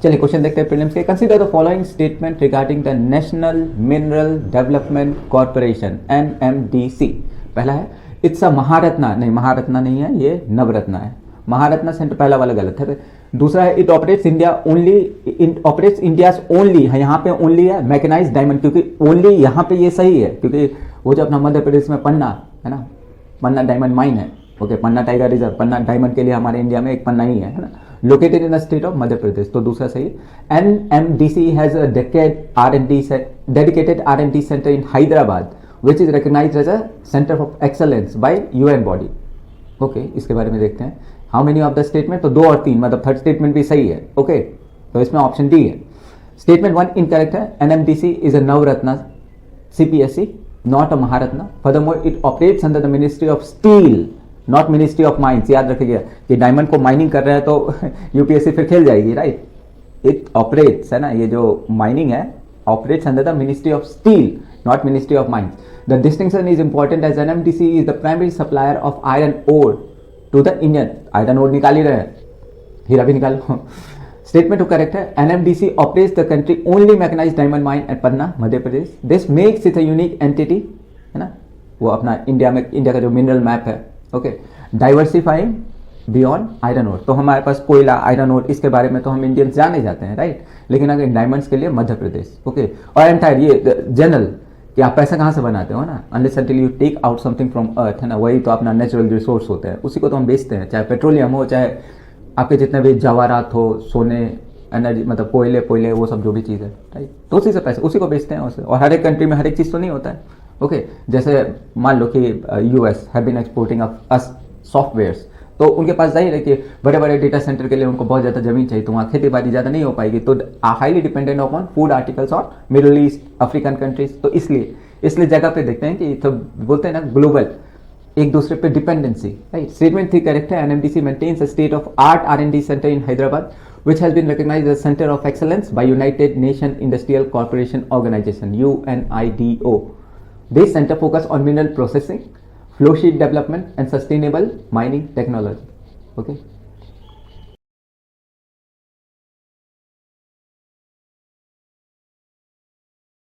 चलिए क्वेश्चन देखते हैं प्रीलिम्स के। Consider the following statement regarding the national mineral development corporation NMDC। पहला है इट्स अ महारत्ना, नहीं महारत्ना नहीं है, ये नवरत्ना है। महारत्ना सेंटर पहला वाला गलत है। दूसरा है it operates India only, it operates India's only है, यहाँ पे ओनली है मैकेनाइज्ड डायमंड, क्योंकि ओनली यहाँ पे ये सही है क्योंकि वो जो अपना मध्य प्रदेश में पन्ना है ना, पन्ना डायमंड माइन है, ओके, पन्ना टाइगर रिजर्व, पन्ना डायमंड के लिए हमारे इंडिया में एक पन्ना ही है ना, located in the state of Madhya Pradesh, तो दूसरा सही है। NMDC has a dedicated R&D centre in Hyderabad which is recognised as a centre of excellence by UN body. Okay, इसके बारे में देखते हैं। How many of the statement, तो 2 और 3, मतलब थर्ड स्टेटमेंट भी सही है। ओके, तो इसमें ऑप्शन डी है। स्टेटमेंट 1 इनकरेक्ट है। NMDC is a Navratna CPSC, not a Maharatna. Furthermore it operates under the ministry of steel, not ministry of mines. याद रखिएगा कि डायमंड को माइनिंग कर रहे हैं तो UPSC फिर खेल जाएगी, राइट। इट ऑपरेट्स है ना, ये जो माइनिंग है operates under the ministry of steel, not ministry of mines. The distinction is important as NMDC is the primary supplier of iron ore to the Indian. Iron ore निकाल ही रहे हैं, हीरा भी निकालो। स्टेटमेंट टू करेक्ट है। NMDC operates the country only mechanized diamond mine at Panna, Madhya Pradesh. This makes it a unique entity, है ना, वो अपना इंडिया में, इंडिया का जो मिनरल मैप है। Okay, diversifying beyond iron ore, तो हमारे पास कोयला, आयरन ओर, इसके बारे में तो हम इंडियंस जाने जाते हैं, राइट। लेकिन अगर डायमंड्स के लिए मध्य प्रदेश। ओके, और एंटायर ये जनरल कि आप पैसा कहाँ से बनाते हो ना, unless until you take out something from earth, है ना, वही तो अपना नेचुरल रिसोर्स होता है, उसी को तो हम बेचते हैं, चाहे पेट्रोलियम हो, चाहे आपके जितने भी जवाहरात हो, सोने, एनर्जी, मतलब कोयले वो सब जो भी चीज़ है, राइट, तो उसी से पैसे, उसी को बेचते हैं उसे। और हर एक कंट्री में हर एक चीज़ तो नहीं होता है। ओके, जैसे मान लो कि US have been exporting us softwares, तो उनके पास जाहिर है कि बड़े बड़े डेटा सेंटर के लिए उनको बहुत ज़्यादा जमीन चाहिए, तो वहाँ खेती बाड़ी ज़्यादा नहीं हो पाएगी, तो highly dependent upon food articles और मिडल ईस्ट, अफ्रीकन कंट्रीज। तो इसलिए जगह पे देखते हैं कि तो बोलते हैं ना ग्लोबल, एक दूसरे पे डिपेंडेंसी, राइट। स्टेटमेंट 3 करेक्ट है। NMDC maintains a state of art R&D centre in Hyderabad which has been recognized as center of excellence by United Nations Industrial Cooperation Organization UNIDO. This center focus on mineral processing, flow sheet development and sustainable mining technology. Okay.